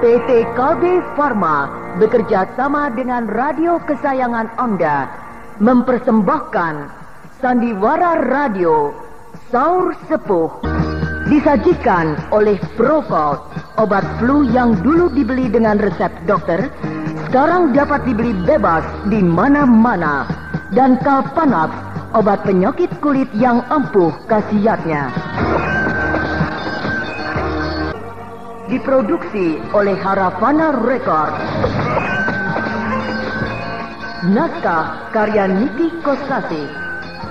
PT KB Pharma bekerja sama dengan radio kesayangan Anda mempersembahkan Sandiwara Radio Saur Sepuh. Disajikan oleh Procold, obat flu yang dulu dibeli dengan resep dokter, sekarang dapat dibeli bebas di mana-mana. Dan Kalpanax, obat penyakit kulit yang ampuh khasiatnya. Diproduksi oleh Haravana Record. Naskah karya Niki Kosasi.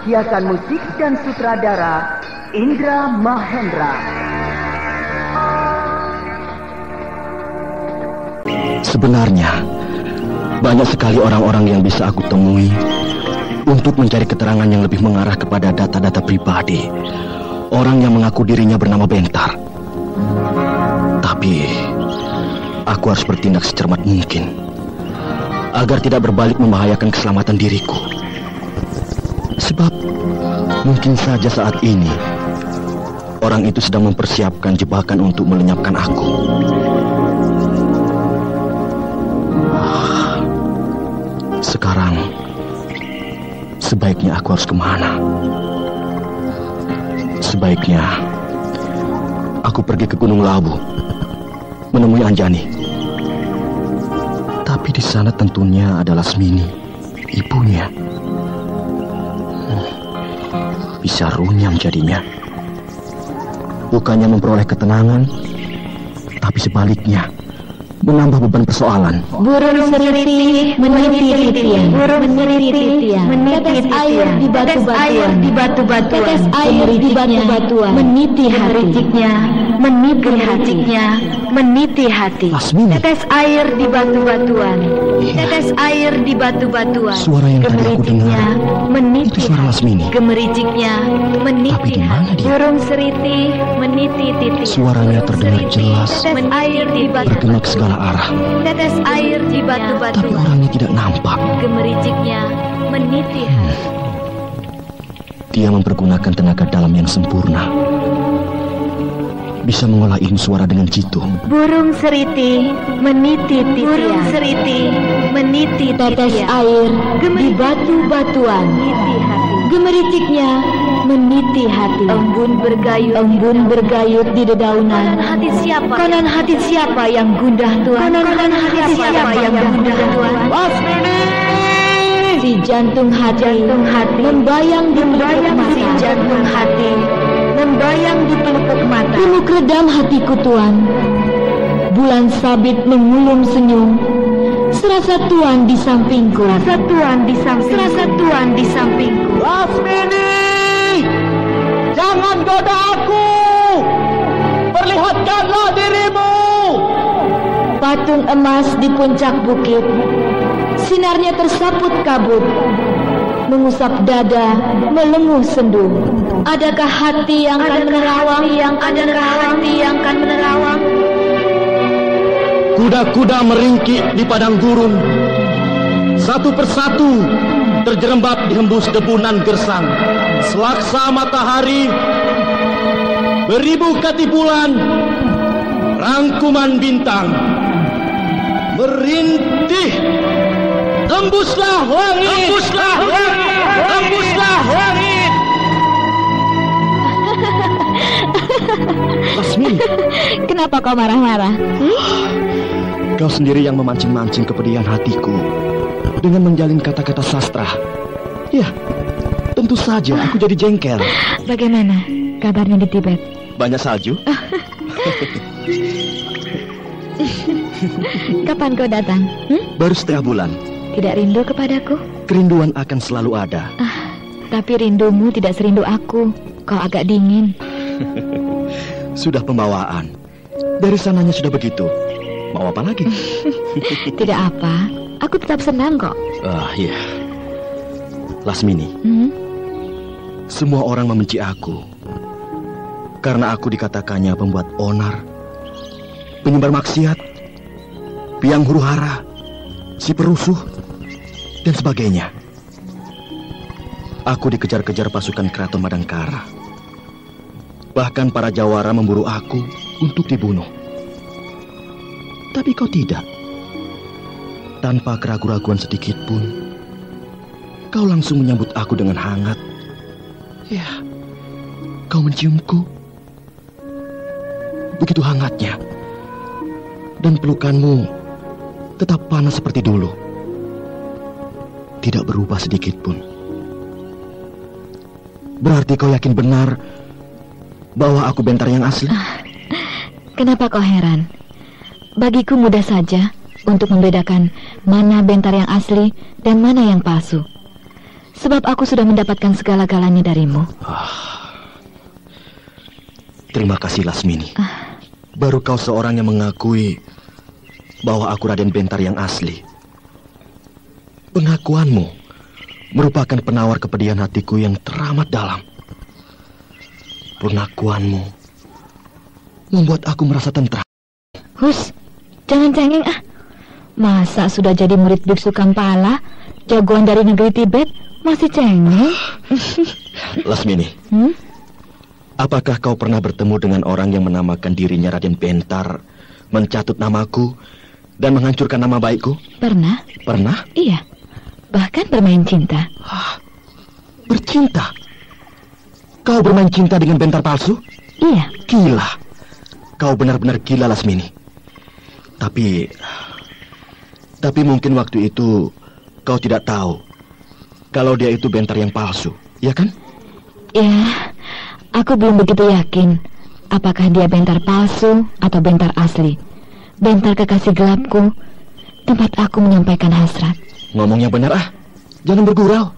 Hiasan musik dan sutradara Indra Mahendra. Sebenarnya banyak sekali orang-orang yang bisa aku temui untuk mencari keterangan yang lebih mengarah kepada data-data pribadi orang yang mengaku dirinya bernama Bentar. Tapi aku harus bertindak secermat mungkin agar tidak berbalik membahayakan keselamatan diriku. Sebab mungkin saja saat ini orang itu sedang mempersiapkan jebakan untuk melenyapkan aku. Sekarang sebaiknya aku harus kemana? Sebaiknya aku pergi ke Gunung Lawu menemui Anjani. Tapi di sana tentunya ada Lasmini, ibunya. Bisa runyam jadinya. Bukannya memperoleh ketenangan, tapi sebaliknya menambah beban persoalan. Burung seriti meniti titian, burung seriti titian, tetes air di batu-batuan, tetes air di batu-batuan, meniti hatinya, meniti hatinya, meniti hati. Lasmini. Tetes air di batu-batuan, tetes air di batu-batuan. Suara yang tadi aku dengar itu suara Lasmini. Gemericiknya meniti. Tapi di mana dia? Burung seriti meniti titian. Suaranya terdengar jelas, Tetes air di bergema ke segala arah. Tetes air di Tapi batu-batuan. orangnya tidak nampak. Gemericiknya meniti hati. Dia mempergunakan tenaga dalam yang sempurna. Bisa mengolah ilmu suara dengan jitu. Burung seriti meniti titian. Burung seriti meniti tetes air di batu-batuan. Meniti hati. Gemericiknya meniti hati. Embun bergayut di dedaunan. Kanan hati siapa yang gundah Tuhan? Kanan hati siapa yang gundah Tuhan? Lasmini! Si jantung hati membayang di pelupuk mata. Si jantung hati membayang di pelupuk mata. Peluk redam hatiku Tuan. Bulan sabit mengulum senyum. Serasa Tuan di sampingku. Serasa Tuan di sampingku. Lasmini! Jangan goda aku! Perlihatkanlah dirimu! Patung emas di puncak bukit. Sinarnya tersaput kabut. Mengusap dada, melenguh sendu. Adakah hati yang akan menerawang? Adakah hati yang akan menerawang? Kuda-kuda meringkik di padang gurun. Satu persatu terjerembab di hembus debunan gersang. Selaksa matahari, beribu kati bulan, rangkuman bintang merintih. Tembuslah langit, tembuslah langit, tembuslah langit. Lasmini, Kenapa kau marah-marah? kau sendiri yang memancing-mancing kepedihan hatiku dengan menjalin kata-kata sastra. Ya, tentu saja aku jadi jengkel. Bagaimana kabarnya di Tibet? Banyak salju. Kapan kau datang? Baru setengah bulan. Tidak rindu kepadaku? Kerinduan akan selalu ada. Tapi rindumu tidak serindu aku. Kau agak dingin. Sudah pembawaan. Dari sananya sudah begitu. Mau apa lagi? Tidak apa. Aku tetap senang kok. Iya. Lasmini, semua orang membenci aku karena aku dikatakannya pembuat onar, penyebar maksiat, piang huru-hara, si perusuh, dan sebagainya. Aku dikejar-kejar pasukan Keraton Madangkara. Bahkan para jawara memburu aku untuk dibunuh. Tapi kau tidak. Tanpa keraguan-raguan sedikit pun, kau langsung menyambut aku dengan hangat. Ya, kau menciumku. Begitu hangatnya. Dan pelukanmu tetap panas seperti dulu. Tidak berubah sedikit pun. Berarti kau yakin benar bahwa aku Bentar yang asli? Kenapa kau heran? Bagiku mudah saja untuk membedakan mana Bentar yang asli dan mana yang palsu. Sebab aku sudah mendapatkan segala-galanya darimu. Terima kasih, Lasmini. Baru kau seorang yang mengakui bahwa aku Raden Bentar yang asli. Pengakuanmu merupakan penawar kepedihan hatiku yang teramat dalam. Pengakuanmu membuat aku merasa tentram. Hus, jangan cengeng ah. Masa sudah jadi murid biksu Kampala, jagoan dari negeri Tibet, masih cengeng? Lasmini, apakah kau pernah bertemu dengan orang yang menamakan dirinya Raden Bentar, mencatut namaku, dan menghancurkan nama baikku? Pernah. Pernah? Iya. Bahkan bermain cinta. Bercinta? Kau bermain cinta dengan Bentar palsu? Iya. Gila. Kau benar-benar gila, Lasmini. Tapi mungkin waktu itu kau tidak tahu kalau dia itu Bentar yang palsu, ya kan? Ya, aku belum begitu yakin apakah dia Bentar palsu atau Bentar asli. Bentar kekasih gelapku, tempat aku menyampaikan hasrat. Ngomong yang benar jangan bergurau.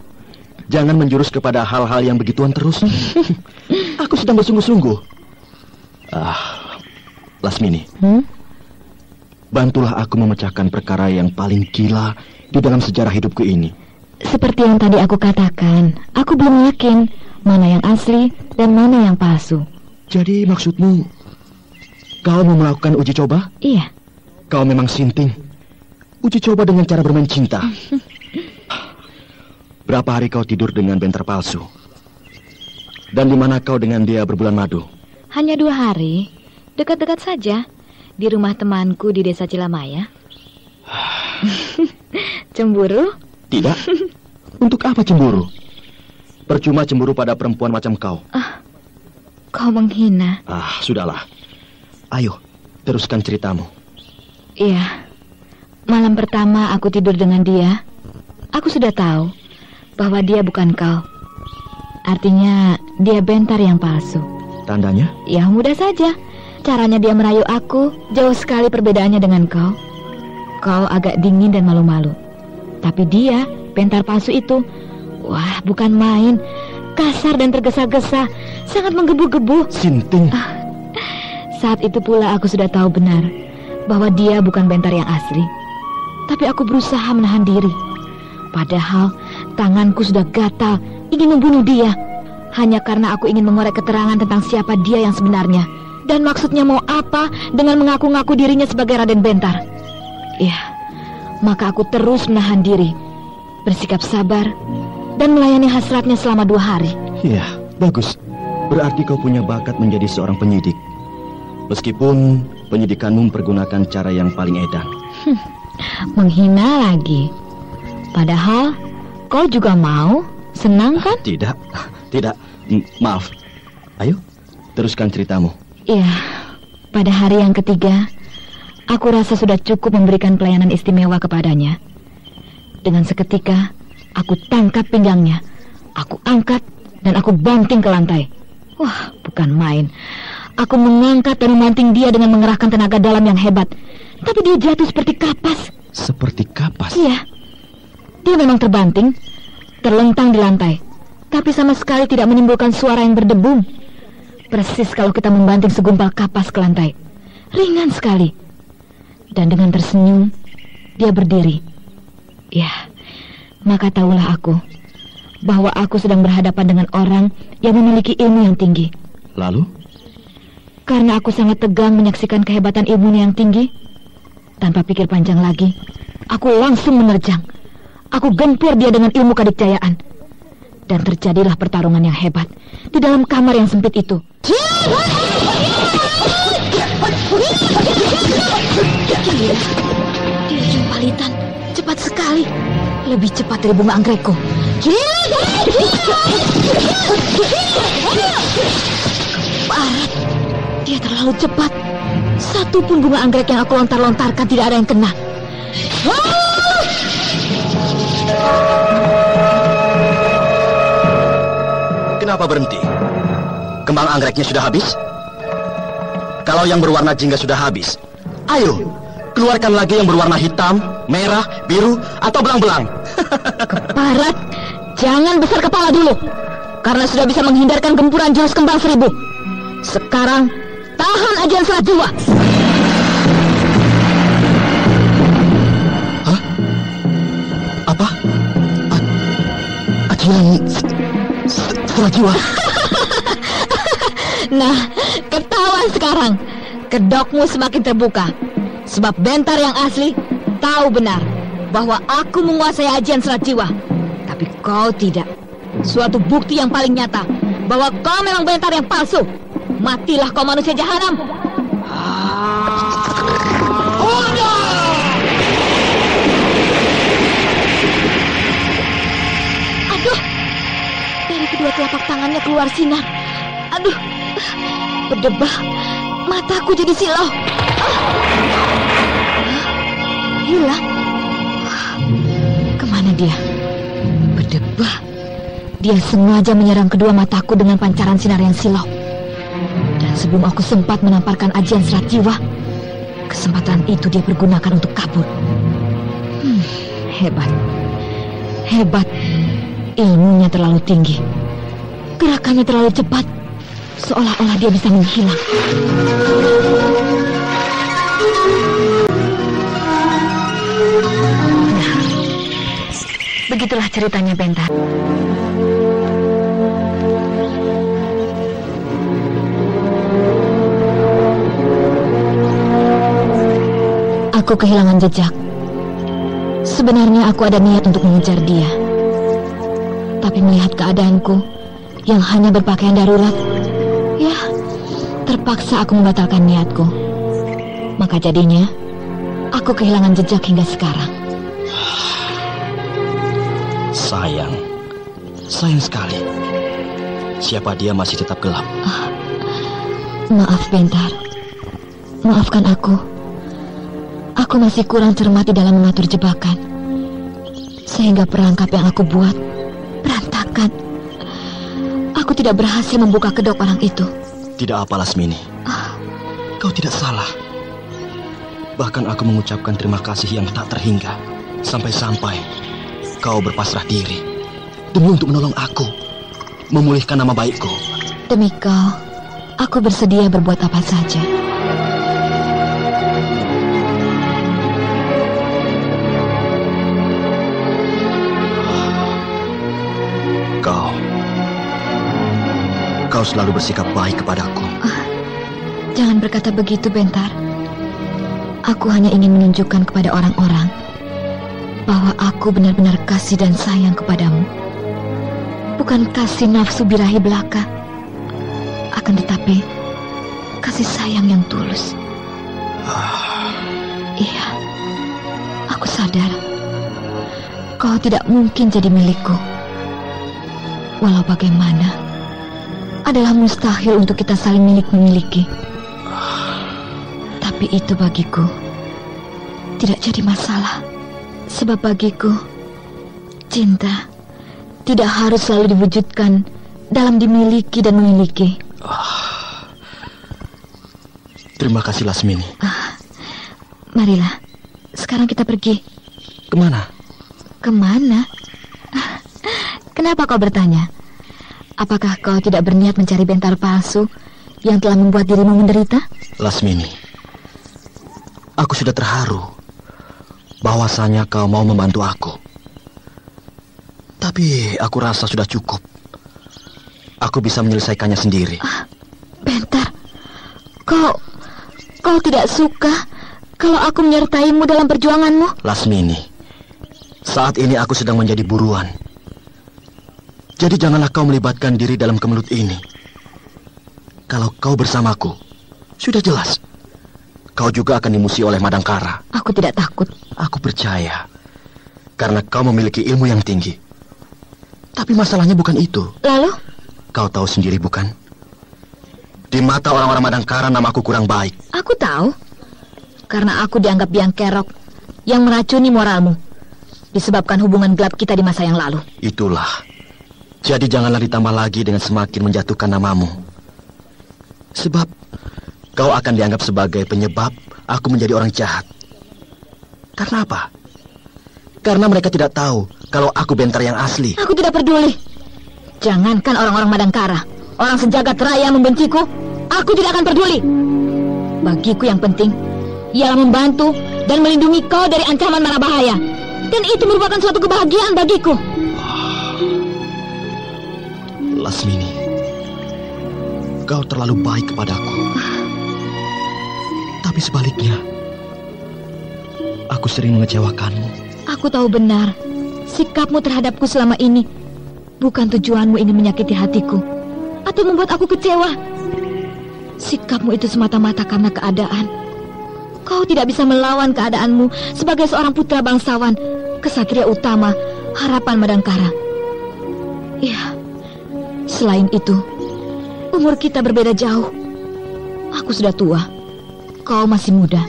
Jangan menjurus kepada hal-hal yang begituan terus. Aku sedang bersungguh-sungguh. Lasmini, bantulah aku memecahkan perkara yang paling gila di dalam sejarah hidupku ini. Seperti yang tadi aku katakan, aku belum yakin mana yang asli dan mana yang palsu. Jadi maksudmu, kau mau melakukan uji coba? Iya. Kau memang sinting. Uji coba dengan cara bermain cinta. Berapa hari kau tidur dengan Bentar palsu? Dan di mana kau dengan dia berbulan madu? Hanya 2 hari. Dekat-dekat saja. Di rumah temanku di desa Cilamaya. Cemburu? Tidak. Untuk apa cemburu? Percuma cemburu pada perempuan macam kau. Kau menghina. Sudahlah. Ayo, teruskan ceritamu. Iya. Malam pertama aku tidur dengan dia, aku sudah tahu bahwa dia bukan kau. Artinya dia Bentar yang palsu. Tandanya? Ya mudah saja. Caranya dia merayu aku jauh sekali perbedaannya dengan kau. Kau agak dingin dan malu-malu. Tapi dia, Bentar palsu itu, wah bukan main. Kasar dan tergesa-gesa, sangat menggebu-gebu. Sinting. Saat itu pula aku sudah tahu benar bahwa dia bukan Bentar yang asli. Tapi aku berusaha menahan diri. Padahal tanganku sudah gatal ingin membunuh dia. Hanya karena aku ingin mengorek keterangan tentang siapa dia yang sebenarnya. Dan maksudnya mau apa dengan mengaku-ngaku dirinya sebagai Raden Bentar. Ya, maka aku terus menahan diri, bersikap sabar, dan melayani hasratnya selama 2 hari. Iya, bagus. Berarti kau punya bakat menjadi seorang penyidik. Meskipun penyidikanmu mempergunakan cara yang paling edan. Menghina lagi. Padahal kau juga mau, senang kan? Tidak. Maaf. Ayo, teruskan ceritamu. Iya, pada hari yang ketiga, aku rasa sudah cukup memberikan pelayanan istimewa kepadanya. Dengan seketika, aku tangkap pinggangnya, aku angkat, dan aku banting ke lantai. Wah, bukan main. Aku mengangkat dan memanting dia dengan mengerahkan tenaga dalam yang hebat. Tapi dia jatuh seperti kapas. Seperti kapas? Iya. Dia memang terbanting, terlentang di lantai, tapi sama sekali tidak menimbulkan suara yang berdebum. Persis kalau kita membanting segumpal kapas ke lantai. Ringan sekali. Dan dengan tersenyum, dia berdiri. Ya, maka tahulah aku bahwa aku sedang berhadapan dengan orang yang memiliki ilmu yang tinggi. Lalu? Karena aku sangat tegang menyaksikan kehebatan ilmunya yang tinggi, tanpa pikir panjang lagi, aku langsung menerjang. Aku gempur dia dengan ilmu kadikjayaan. Dan terjadilah pertarungan yang hebat di dalam kamar yang sempit itu. Gila, sekali. Lebih cepat dari bunga anggrekku. Parah, dia terlalu cepat. Satu pun bunga anggrek yang aku lontar-lontarkan tidak ada yang kena. Kenapa berhenti? Kembang anggreknya sudah habis? Kalau yang berwarna jingga sudah habis, ayo, keluarkan lagi yang berwarna hitam, merah, biru, atau belang-belang. Keparat, jangan besar kepala dulu. Karena sudah bisa menghindarkan gempuran jurus kembang 1000. Sekarang, tahan ajian serat jiwa. Hah? Apa? Ajian serat jiwa? Nah, ketahuan sekarang. Kedokmu semakin terbuka. Sebab Bentar yang asli tahu benar bahwa aku menguasai ajian serat jiwa. Tapi kau tidak. Suatu bukti yang paling nyata bahwa kau memang Bentar yang palsu. Matilah kau manusia jahanam. Aduh, dari kedua telapak tangannya keluar sinar. Aduh, berdebah. Mataku jadi silau. Hilang. Kemana dia? Berdebah. Dia sengaja menyerang kedua mataku dengan pancaran sinar yang silau. Dan sebelum aku sempat menamparkan ajian serat jiwa, kesempatan itu dia pergunakan untuk kabur. Hebat. Hebat. Ilmunya terlalu tinggi. Gerakannya terlalu cepat. Seolah-olah dia bisa menghilang. Nah, begitulah ceritanya Bentar. Aku kehilangan jejak. Sebenarnya aku ada niat untuk mengejar dia. Tapi melihat keadaanku yang hanya berpakaian darurat, ya, terpaksa aku membatalkan niatku. Maka jadinya, aku kehilangan jejak hingga sekarang. Sayang sekali. Siapa dia masih tetap gelap. Maaf Bentar. Maafkan aku. Aku masih kurang cermat di dalam mengatur jebakan. Sehingga perangkap yang aku buat berantakan. Aku tidak berhasil membuka kedok orang itu. Tidak apa, Lasmini. Kau tidak salah. Bahkan aku mengucapkan terima kasih yang tak terhingga. Sampai-sampai kau berpasrah diri demi untuk menolong aku, memulihkan nama baikku. Demi kau, aku bersedia berbuat apa saja. Kau selalu bersikap baik kepadaku. Jangan berkata begitu, Bentar. Aku hanya ingin menunjukkan kepada orang-orang bahwa aku benar-benar kasih dan sayang kepadamu. Bukan kasih nafsu birahi belaka, akan tetapi kasih sayang yang tulus. Iya, aku sadar kau tidak mungkin jadi milikku. Walau bagaimana, adalah mustahil untuk kita saling milik-memiliki. Tapi itu bagiku tidak jadi masalah. Sebab bagiku, cinta tidak harus selalu diwujudkan dalam dimiliki dan memiliki. Terima kasih, Lasmini. Marilah, sekarang kita pergi. Kemana? Kemana? Kenapa kau bertanya? Apakah kau tidak berniat mencari Bentar palsu yang telah membuat dirimu menderita? Lasmini, aku sudah terharu bahwasanya kau mau membantu aku. Tapi aku rasa sudah cukup. Aku bisa menyelesaikannya sendiri. Bentar, kau tidak suka kalau aku menyertaimu dalam perjuanganmu? Lasmini, saat ini aku sedang menjadi buruan. Jadi janganlah kau melibatkan diri dalam kemelut ini. Kalau kau bersamaku, sudah jelas kau juga akan dimusuhi oleh Madangkara. Aku tidak takut. Aku percaya karena kau memiliki ilmu yang tinggi. Tapi masalahnya bukan itu. Lalu? Kau tahu sendiri bukan? Di mata orang-orang Madangkara namaku kurang baik. Aku tahu. Karena aku dianggap biang kerok yang meracuni moralmu. Disebabkan hubungan gelap kita di masa yang lalu. Itulah. Jadi janganlah ditambah lagi dengan semakin menjatuhkan namamu. Sebab kau akan dianggap sebagai penyebab aku menjadi orang jahat. Karena apa? Karena mereka tidak tahu kalau aku Bentar yang asli. Aku tidak peduli. Jangankan orang-orang Madangkara, orang sejagat raya membenciku, aku tidak akan peduli. Bagiku yang penting ialah membantu dan melindungi kau dari ancaman mara bahaya. Dan itu merupakan suatu kebahagiaan bagiku. Lasmini, kau terlalu baik kepadaku. Tapi sebaliknya, aku sering mengecewakanmu. Aku tahu benar, sikapmu terhadapku selama ini bukan tujuanmu ingin menyakiti hatiku atau membuat aku kecewa. Sikapmu itu semata-mata karena keadaan. Kau tidak bisa melawan keadaanmu sebagai seorang putra bangsawan, kesatria utama, harapan Madangkara. Ya, selain itu, umur kita berbeda jauh. Aku sudah tua, kau masih muda.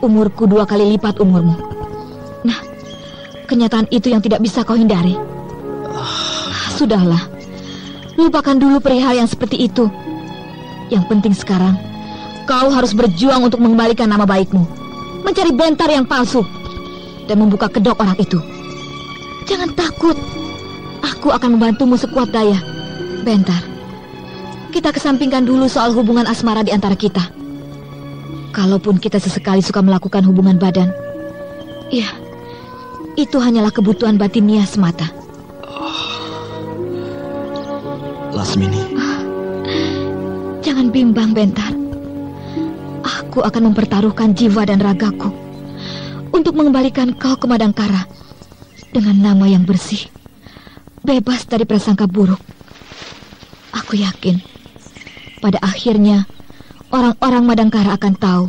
Umurku 2 kali lipat umurmu. Nah, kenyataan itu yang tidak bisa kau hindari. Sudahlah, lupakan dulu perihal yang seperti itu. Yang penting sekarang, kau harus berjuang untuk mengembalikan nama baikmu, mencari Bentar yang palsu, dan membuka kedok orang itu. Jangan takut, aku akan membantumu sekuat daya. Bentar, kita kesampingkan dulu soal hubungan asmara di antara kita. Kalaupun kita sesekali suka melakukan hubungan badan, ya, itu hanyalah kebutuhan batiniah semata. Lasmini, jangan bimbang, Bentar. Aku akan mempertaruhkan jiwa dan ragaku untuk mengembalikan kau ke Madangkara dengan nama yang bersih, bebas dari prasangka buruk. Aku yakin pada akhirnya orang-orang Madangkara akan tahu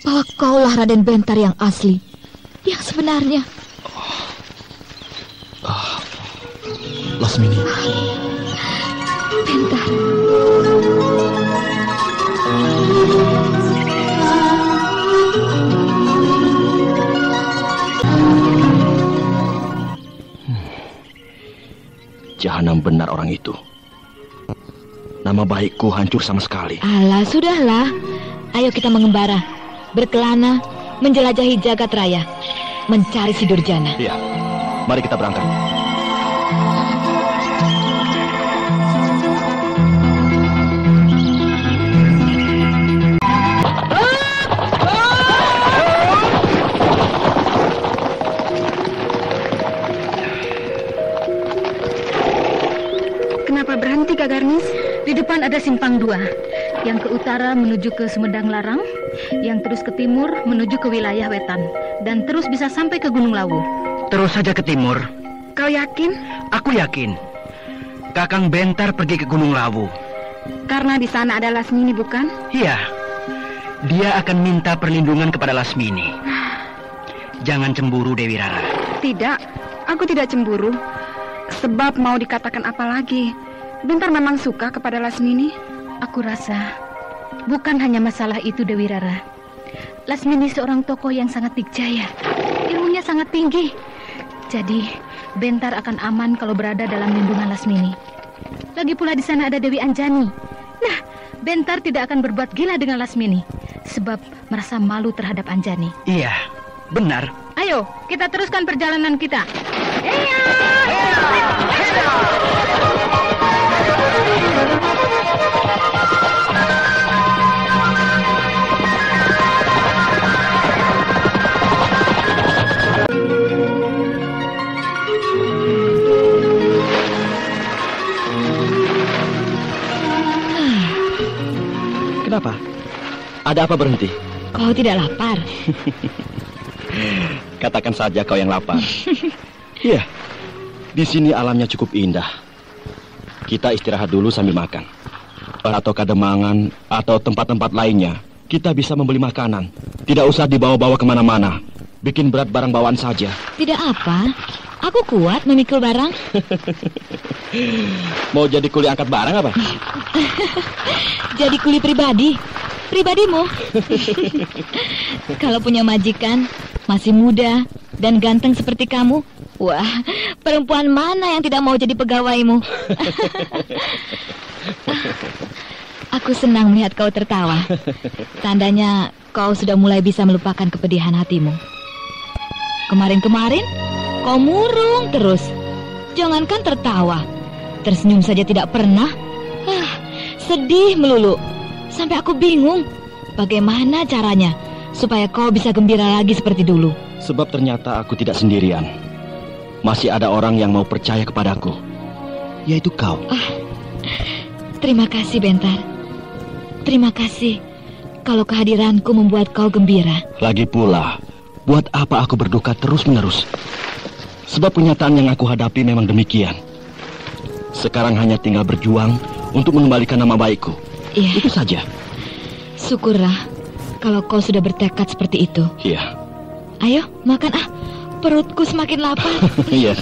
bahwa kaulah Raden Bentar yang asli, yang sebenarnya. Lasmini. Bentar. Jahanam benar orang itu. Nama baikku hancur sama sekali. Alah, sudahlah. Ayo kita mengembara, berkelana, menjelajahi jagat raya, mencari si Durjana. Iya, mari kita berangkat. Kenapa berhenti, Kak Garnis? Di depan ada simpang 2. Yang ke utara menuju ke Sumedang Larang, yang terus ke timur menuju ke wilayah Wetan, dan terus bisa sampai ke Gunung Lawu. Terus saja ke timur. Kau yakin? Aku yakin. Kakang Bentar pergi ke Gunung Lawu. Karena di sana ada Lasmini, bukan? Iya. Dia akan minta perlindungan kepada Lasmini. Jangan cemburu, Dewi Rara. Tidak, aku tidak cemburu. Sebab mau dikatakan apa lagi, Bentar memang suka kepada Lasmini. Aku rasa bukan hanya masalah itu, Dewi Rara. Lasmini seorang tokoh yang sangat dikjaya, ilmunya sangat tinggi. Jadi Bentar akan aman kalau berada dalam lindungan Lasmini. Lagi pula di sana ada Dewi Anjani. Nah, Bentar tidak akan berbuat gila dengan Lasmini, sebab merasa malu terhadap Anjani. Iya, benar. Ayo, kita teruskan perjalanan kita. Kenapa? Ada apa berhenti? Kau tidak lapar? Katakan saja kau yang lapar. Iya, di sini alamnya cukup indah. Kita istirahat dulu sambil makan. Atau Kademangan atau tempat-tempat lainnya, kita bisa membeli makanan. Tidak usah dibawa-bawa kemana-mana. Bikin berat barang bawaan saja. Tidak apa. Aku kuat memikul barang. Mau jadi kuli angkat barang apa? Jadi kuli pribadi. Pribadimu. Kalau punya majikan, masih muda dan ganteng seperti kamu, wah, perempuan mana yang tidak mau jadi pegawaimu? Aku senang melihat kau tertawa. Tandanya kau sudah mulai bisa melupakan kepedihan hatimu. Kemarin-kemarin kau murung terus. Jangankan tertawa, tersenyum saja tidak pernah. Sedih melulu. Sampai aku bingung bagaimana caranya supaya kau bisa gembira lagi seperti dulu. Sebab ternyata aku tidak sendirian. Masih ada orang yang mau percaya kepadaku, yaitu kau. Terima kasih, Bentar. Terima kasih kalau kehadiranku membuat kau gembira. Lagi pula, buat apa aku berduka terus-menerus? Sebab kenyataan yang aku hadapi memang demikian. Sekarang hanya tinggal berjuang untuk mengembalikan nama baikku. Iya. Itu saja. Syukurlah kalau kau sudah bertekad seperti itu. Iya. Ayo, makan perutku semakin lapar. Iya.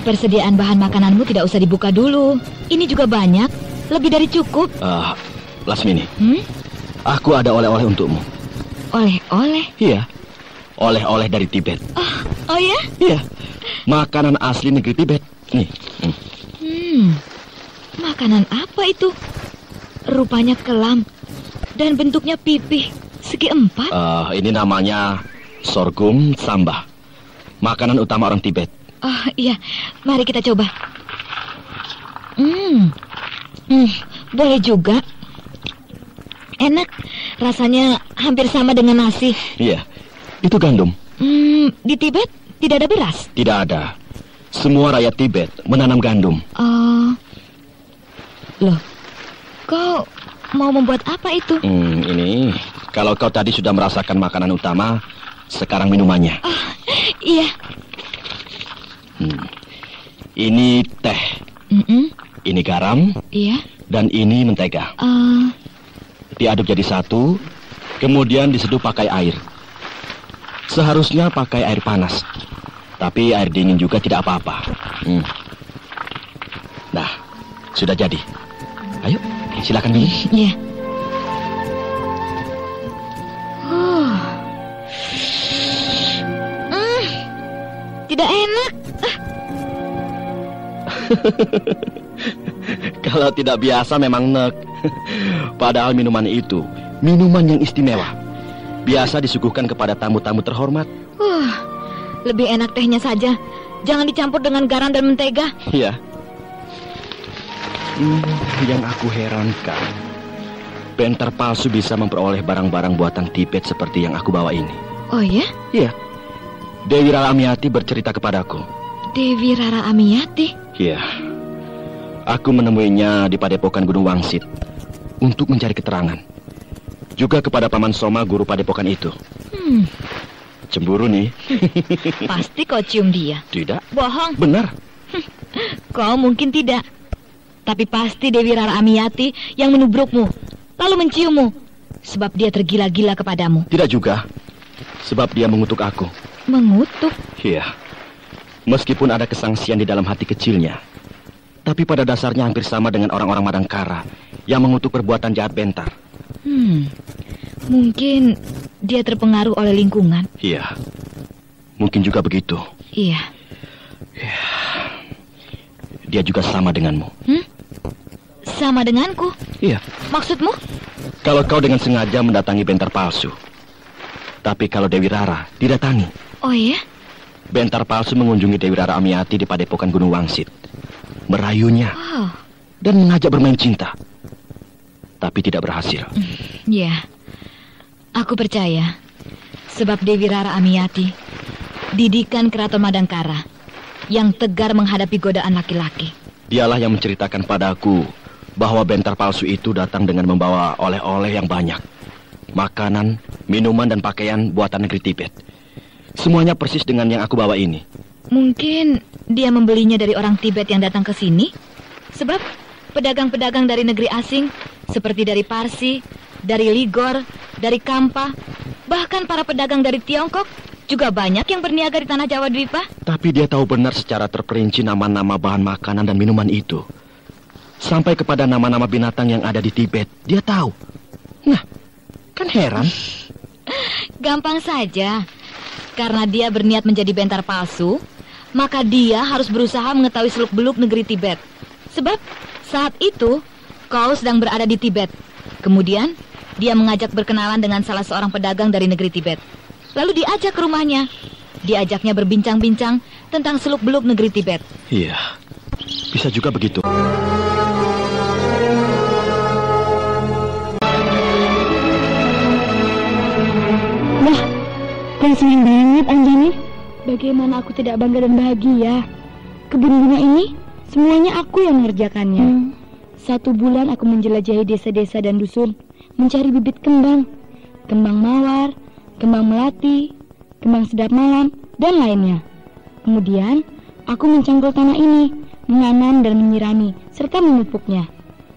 Persediaan bahan makananmu tidak usah dibuka dulu. Ini juga banyak, lebih dari cukup. Lasmini, aku ada oleh-oleh untukmu. Oleh-oleh? Iya. Oleh-oleh dari Tibet. Oh ya? Iya. Makanan asli negeri Tibet. Nih. Makanan apa itu? Rupanya kelam dan bentuknya pipih segi 4. Ini namanya sorghum samba. Makanan utama orang Tibet. Oh iya, mari kita coba. Boleh juga. Enak, rasanya hampir sama dengan nasi. Iya, itu gandum. Di Tibet tidak ada beras? Tidak ada. Semua rakyat Tibet menanam gandum. Loh, kau mau membuat apa itu? Ini, kalau kau tadi sudah merasakan makanan utama, sekarang minumannya. Iya. Ini teh. Ini garam. Iya. Dan ini mentega. Diaduk jadi satu, kemudian diseduh pakai air. Seharusnya pakai air panas, tapi air dingin juga tidak apa-apa. Nah, sudah jadi. Ayo, silakan minum. Iya. Tidak enak. Kalau tidak biasa memang nek. Padahal minuman itu minuman yang istimewa. Biasa disuguhkan kepada tamu-tamu terhormat. Lebih enak tehnya saja. Jangan dicampur dengan garam dan mentega. Iya. Yang aku herankan, Bentar palsu bisa memperoleh barang-barang buatan Tibet seperti yang aku bawa ini. Oh ya? Iya. Dewi Rara Amiyati bercerita kepadaku. Dewi Rara Amiyati? Iya. Aku menemuinya di Padepokan Gunung Wangsit untuk mencari keterangan. Juga kepada Paman Soma, guru Padepokan itu. Cemburu nih. Pasti kau cium dia. Tidak. Bohong. Benar. Kau mungkin tidak. Tapi pasti Dewi Rara Amiyati yang menubrukmu, lalu menciummu, sebab dia tergila-gila kepadamu. Tidak juga. Sebab dia mengutuk aku. Mengutuk? Iya. Meskipun ada kesangsian di dalam hati kecilnya, tapi pada dasarnya hampir sama dengan orang-orang Madangkara yang mengutuk perbuatan jahat Bentar. Mungkin dia terpengaruh oleh lingkungan. Iya. Mungkin juga begitu. Iya. Dia juga sama denganmu. Sama denganku? Iya. Maksudmu? Kalau kau dengan sengaja mendatangi Bentar palsu. Tapi kalau Dewi Rara didatangi. Oh iya? Bentar palsu mengunjungi Dewi Rara Amiyati di Padepokan Gunung Wangsit. Merayunya. Dan mengajak bermain cinta. Tapi tidak berhasil. Ya, aku percaya. Sebab Dewi Rara Amiyati didikan Keraton Madangkara yang tegar menghadapi godaan laki-laki. Dialah yang menceritakan padaku bahwa Bentar palsu itu datang dengan membawa oleh-oleh yang banyak. Makanan, minuman, dan pakaian buatan negeri Tibet. Semuanya persis dengan yang aku bawa ini. Mungkin dia membelinya dari orang Tibet yang datang ke sini. Sebab pedagang-pedagang dari negeri asing, seperti dari Parsi, dari Ligor, dari Kampa, Bahkan para pedagang dari Tiongkok juga banyak yang berniaga di tanah Jawa Dwipa. Tapi dia tahu benar secara terperinci nama-nama bahan makanan dan minuman itu. Sampai kepada nama-nama binatang yang ada di Tibet, dia tahu. Nah, kan heran. Gampang saja. Karena dia berniat menjadi bentar palsu, maka dia harus berusaha mengetahui seluk-beluk negeri Tibet. Sebab saat itu kau sedang berada di Tibet. Kemudian dia mengajak berkenalan dengan salah seorang pedagang dari negeri Tibet. Lalu diajak ke rumahnya. Diajaknya berbincang-bincang tentang seluk-beluk negeri Tibet. Iya, bisa juga begitu. Wah, kau senang banget, Anjani. Bagaimana aku tidak bangga dan bahagia? Kebun bunga ini semuanya aku yang mengerjakannya. 1 bulan aku menjelajahi desa-desa dan dusun, mencari bibit kembang, kembang mawar, kembang melati, kembang sedap malam, dan lainnya. Kemudian aku mencangkul tanah ini, menanam dan menyirami, serta memupuknya.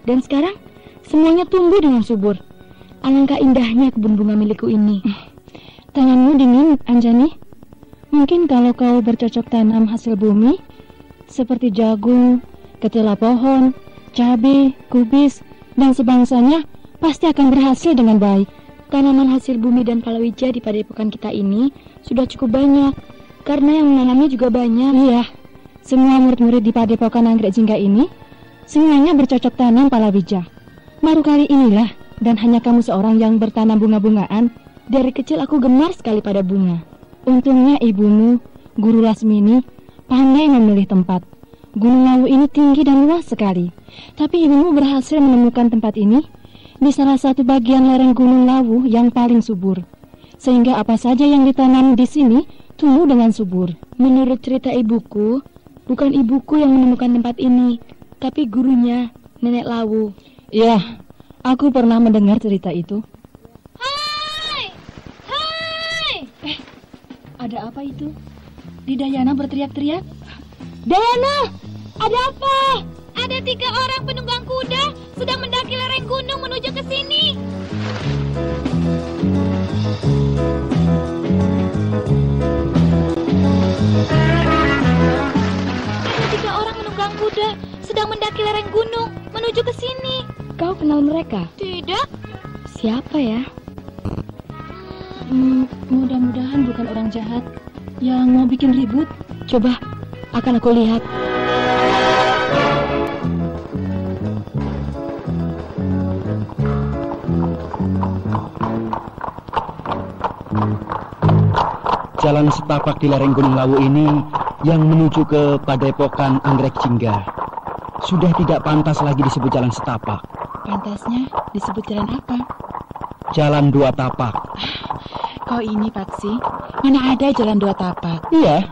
Dan sekarang semuanya tumbuh dengan subur. Alangkah indahnya kebun bunga milikku ini. Tanganmu dingin, Anjani. Mungkin kalau kau bercocok tanam hasil bumi, seperti jagung, ketela pohon, cabai, kubis, dan sebangsanya, pasti akan berhasil dengan baik. Tanaman hasil bumi dan palawija di padepokan kita ini sudah cukup banyak, karena yang menanamnya juga banyak. Iya, semua murid-murid di padepokan Anggrek Jingga ini, semuanya bercocok tanam palawija. Baru kali inilah, dan hanya kamu seorang yang bertanam bunga-bungaan. Dari kecil aku gemar sekali pada bunga. Untungnya ibumu, Guru Lasmini, pandai memilih tempat. Gunung Lawu ini tinggi dan luas sekali. Tapi ibumu berhasil menemukan tempat ini di salah satu bagian lereng Gunung Lawu yang paling subur. Sehingga apa saja yang ditanam di sini tumbuh dengan subur. Menurut cerita ibuku, bukan ibuku yang menemukan tempat ini, tapi gurunya, Nenek Lawu. Ya, aku pernah mendengar cerita itu. Ada apa itu? Didayana berteriak-teriak. Dayana, ada apa? Ada 3 orang penunggang kuda sedang mendaki lereng gunung menuju ke sini. Ada 3 orang penunggang kuda sedang mendaki lereng gunung menuju ke sini. Kau kenal mereka? Tidak. Siapa ya? Mudah-mudahan bukan orang jahat yang mau bikin ribut. Coba, akan aku lihat. Jalan setapak di lereng Gunung Lawu ini yang menuju ke padepokan Anggrek Jingga sudah tidak pantas lagi disebut jalan setapak. Pantasnya disebut jalan apa? Jalan 2 tapak. Kau ini, Paksi, mana ada jalan 2 tapak? Iya,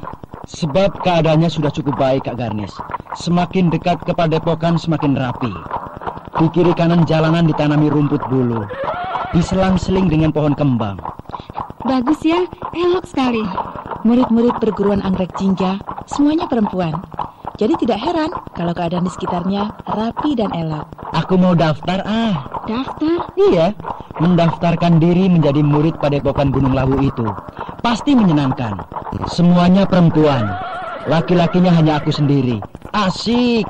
sebab keadaannya sudah cukup baik, Kak Garnis. Semakin dekat ke padepokan semakin rapi. Di kiri kanan jalanan ditanami rumput bulu, diselang-seling dengan pohon kembang. Bagus ya, elok sekali. Murid-murid perguruan Anggrek Jingga semuanya perempuan. Jadi tidak heran kalau keadaan di sekitarnya rapi dan elok. Aku mau daftar, Daftar? Iya, mendaftarkan diri menjadi murid padepokan Gunung Lawu itu. Pasti menyenangkan. Semuanya perempuan. Laki-lakinya hanya aku sendiri. Asik.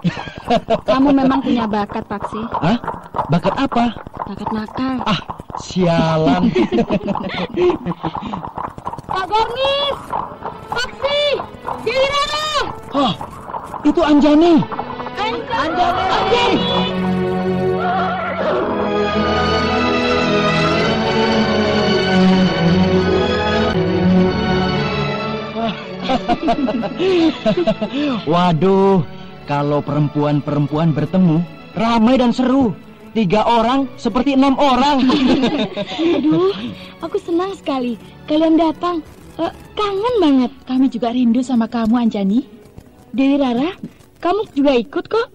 Kamu memang punya bakat, Paksi. Hah? Bakat apa? Bakat nakal. Sialan. Pak Garnis! Paksi! Giliran! Oh, itu Anjani. Anjani! Waduh, kalau perempuan-perempuan bertemu, ramai dan seru. 3 orang seperti 6 orang. Aduh, aku senang sekali kalian datang. Kangen banget. Kami juga rindu sama kamu, Anjani. Dewi Rara, kamu juga ikut kok.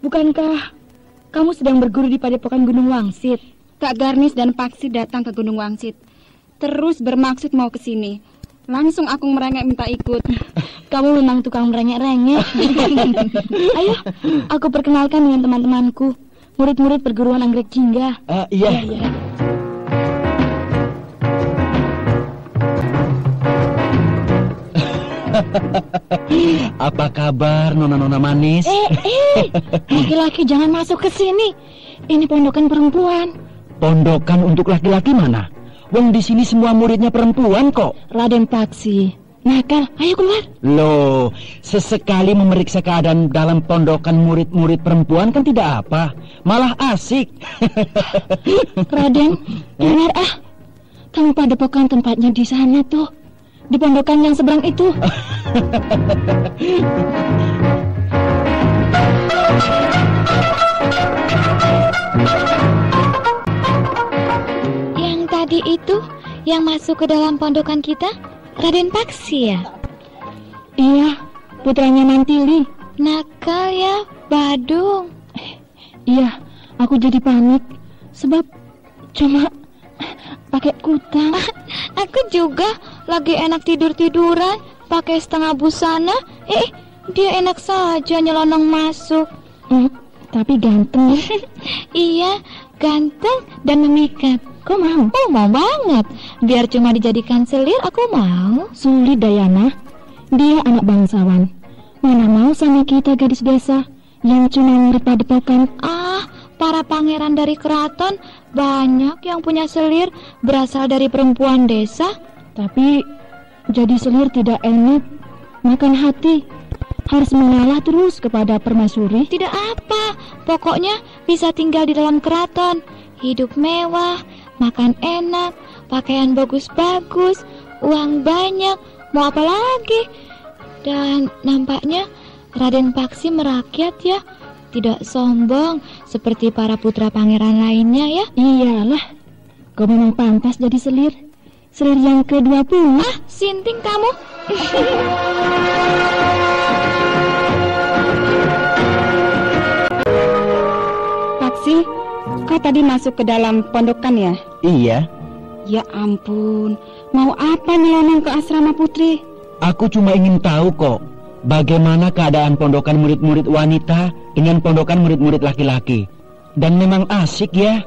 Bukankah kamu sedang berguru di padepokan Gunung Wangsit? Kak Garnis dan Paksi datang ke Gunung Wangsit. Terus bermaksud mau ke sini. Langsung aku merengek minta ikut. Kamu memang tukang merengek-rengek. Ayo, aku perkenalkan dengan teman-temanku, murid-murid perguruan Anggrek Jingga. Iya. Apa kabar nona-nona manis? Laki-laki jangan masuk ke sini. Ini pondokan perempuan. Pondokan untuk laki-laki mana? Wong di sini semua muridnya perempuan kok. Raden Paksi, nakal, ayo keluar. Loh, sesekali memeriksa keadaan dalam pondokan murid-murid perempuan kan tidak apa, malah asik. Raden, keluar ah. Kamu padepokan tempatnya di sana tuh, di pondokan yang seberang itu. Yang tadi itu, yang masuk ke dalam pondokan kita, Raden Paksi ya? Iya, putranya Mantili. Nakal ya, Badung. Iya, aku jadi panik sebab cuma pakai kutang. Aku juga lagi enak tidur-tiduran, pakai setengah busana. Dia enak saja nyelonong masuk. Tapi ganteng. Iya, ganteng dan memikat. Kau mau? Oh, mau banget. Biar cuma dijadikan selir, aku mau. Sulit, Dayana. Dia anak bangsawan. Mana mau sama kita gadis desa yang cuma murid padepokan. Para pangeran dari keraton banyak yang punya selir berasal dari perempuan desa. Tapi jadi selir tidak enak, makan hati. Harus mengalah terus kepada permaisuri. Tidak apa, pokoknya bisa tinggal di dalam keraton. Hidup mewah, makan enak, pakaian bagus-bagus, uang banyak, mau apa lagi? Dan nampaknya Raden Paksi merakyat ya. Tidak sombong seperti para putra pangeran lainnya ya. Iyalah, kau memang pantas jadi selir. Selir yang ke-20. Sinting kamu. Paksi, kau tadi masuk ke dalam pondokan ya? Iya. Ya ampun, mau apa nyelonong ke asrama putri? Aku cuma ingin tahu kok, bagaimana keadaan pondokan murid-murid wanita dengan pondokan murid-murid laki-laki. Dan memang asik ya.